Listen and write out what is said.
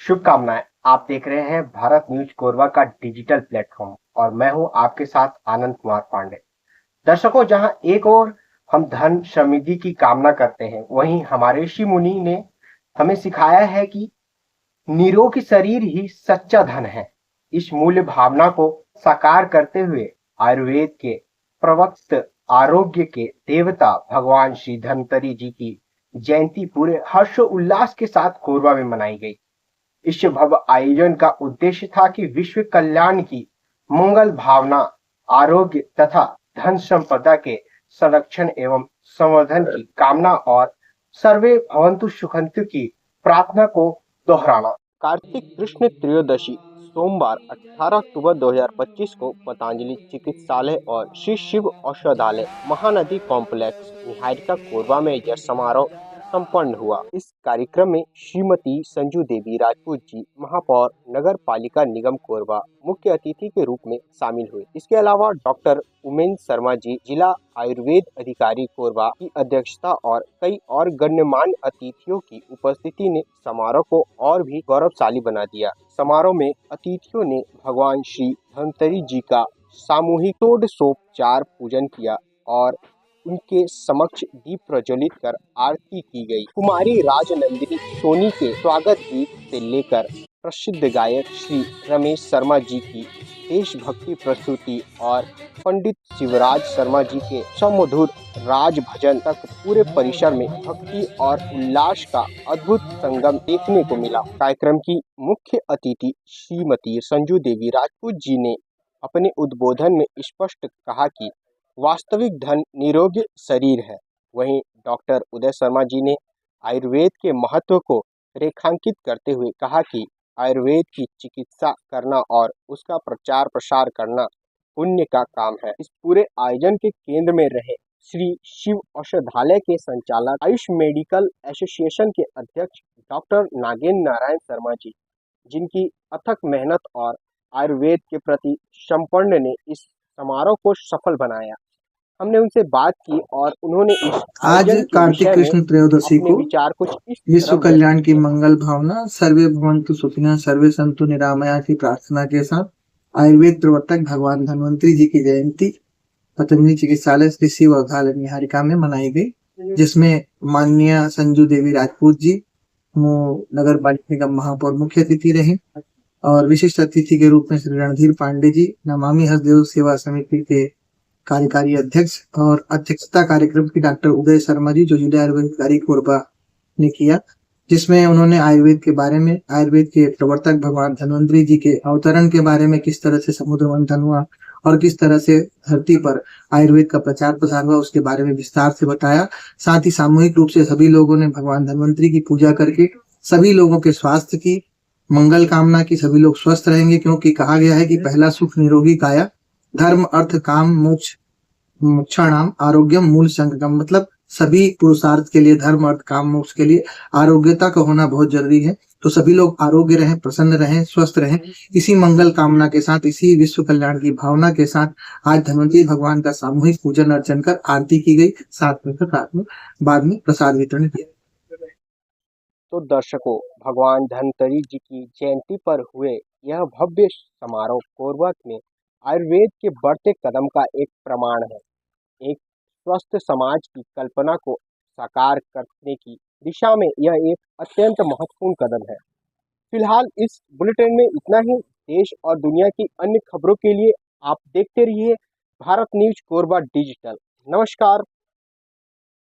शुभकामनाएं। आप देख रहे हैं भारत न्यूज कोरबा का डिजिटल प्लेटफॉर्म और मैं हूं आपके साथ आनंद कुमार पांडे। दर्शकों, जहां एक और हम धन समृद्धि की कामना करते हैं, वहीं हमारे ऋषि मुनि ने हमें सिखाया है कि निरोगी शरीर ही सच्चा धन है। इस मूल्य भावना को साकार करते हुए आयुर्वेद के प्रवक्त आरोग्य के देवता भगवान श्री धन्वंतरी जी की जयंती पूरे हर्षोल्लास के साथ कोरबा में मनाई गई। इस भव्य आयोजन का उद्देश्य था कि विश्व कल्याण की मंगल भावना, आरोग्य तथा धन संपदा के संरक्षण एवं संवर्धन की कामना और सर्वे भवन्तु सुखन्तु की प्रार्थना को दोहराना। कार्तिक कृष्ण त्रयोदशी सोमवार 18 अक्टूबर 2025 को पतंजलि चिकित्सालय और श्री शिव औषधालय महानदी कॉम्प्लेक्स निहारिका कोरबा में यह समारोह संपन्न हुआ। इस कार्यक्रम में श्रीमती संजू देवी राजपूत जी, महापौर नगर पालिका निगम कोरबा, मुख्य अतिथि के रूप में शामिल हुए। इसके अलावा डॉक्टर उमेश शर्मा जी, जिला आयुर्वेद अधिकारी कोरबा की अध्यक्षता और कई और गण्यमान्य अतिथियों की उपस्थिति ने समारोह को और भी गौरवशाली बना दिया। समारोह में अतिथियों ने भगवान श्री धन्वंतरी जी का सामूहिक षोडशोपचार पूजन किया और उनके समक्ष दीप प्रज्वलित कर आरती की गई। कुमारी राजनंदिनी सोनी के स्वागत गीत से लेकर प्रसिद्ध गायक श्री रमेश शर्मा जी की देशभक्ति प्रस्तुति और पंडित शिवराज शर्मा जी के सुमधुर राज भजन तक पूरे परिसर में भक्ति और उल्लास का अद्भुत संगम देखने को मिला। कार्यक्रम की मुख्य अतिथि श्रीमती संजू देवी राजपूत जी ने अपने उद्बोधन में स्पष्ट कहा कि वास्तविक धन निरोगी शरीर है। वहीं डॉक्टर उदय शर्मा जी ने आयुर्वेद के महत्व को रेखांकित करते हुए कहा कि आयुर्वेद की चिकित्सा करना और उसका प्रचार प्रसार करना पुण्य का काम है। इस पूरे आयोजन के केंद्र में रहे श्री शिव औषधालय के संचालक, आयुष मेडिकल एसोसिएशन के अध्यक्ष डॉक्टर नागेंद्र नारायण शर्मा जी, जिनकी अथक मेहनत और आयुर्वेद के प्रति समर्पण ने इस समारोह को सफल बनाया। हमने उनसे बात की और उन्होंने इस आज कार्तिक कृष्ण त्रयोदशी को विचार कुछ इस विश्व कल्याण की मंगल भावना, सर्वे भवन्तु सुखिनः, सर्वे सन्तु निरामया की प्रार्थना के साथ आयुर्वेद प्रवर्तक भगवान धन्वंतरी जी की जयंती पतंजलि चिकित्सालय श्री शिव औषधालय निहारिका में मनाई गई, जिसमें माननीय संजू देवी राजपूत जी नगर पालिका निगम महापौर मुख्य अतिथि रहे और विशिष्ट अतिथि के रूप में श्री रणधीर पांडे जी, नमामि हसदेव सेवा समिति के कार्यकारी अध्यक्ष, और अध्यक्षता कार्यक्रम की डॉक्टर उदय शर्मा जी, जो जिला आयुर्वेद अधिकारी कोरबा ने किया, जिसमें उन्होंने आयुर्वेद के बारे में, आयुर्वेद के प्रवर्तक भगवान धन्वंतरी जी के अवतरण के बारे में, किस तरह से समुद्र मंथन हुआ और किस तरह से धरती पर आयुर्वेद का प्रचार प्रसार हुआ, उसके बारे में विस्तार से बताया। साथ ही सामूहिक रूप से सभी लोगों ने भगवान धन्वंतरी की पूजा करके सभी लोगों के स्वास्थ्य की मंगल कामना की, सभी लोग स्वस्थ रहेंगे, क्योंकि कहा गया है कि पहला सुख निरोगी काया, धर्म अर्थ काम मोक्ष मोक्षाणाम आरोग्यम मूल संगम, मतलब सभी पुरुषार्थ के लिए, धर्म अर्थ काम मोक्ष के लिए आरोग्यता का होना बहुत जरूरी है। तो सभी लोग आरोग्य रहें, प्रसन्न रहें, स्वस्थ रहें। इसी मंगल कामना के साथ, इसी विश्व कल्याण की भावना के साथ आज धन्वंतरी भगवान का सामूहिक पूजन अर्चन कर आरती की गई, साथ में रात में बाद में प्रसाद वितरण किया। तो दर्शकों, भगवान धन्वंतरी जी की जयंती पर हुए यह भव्य समारोह कोरबा में आयुर्वेद के बढ़ते कदम का एक प्रमाण है। एक स्वस्थ समाज की कल्पना को साकार करने की दिशा में यह एक अत्यंत महत्वपूर्ण कदम है। फिलहाल इस बुलेटिन में इतना ही। देश और दुनिया की अन्य खबरों के लिए आप देखते रहिए भारत न्यूज कोरबा डिजिटल। नमस्कार।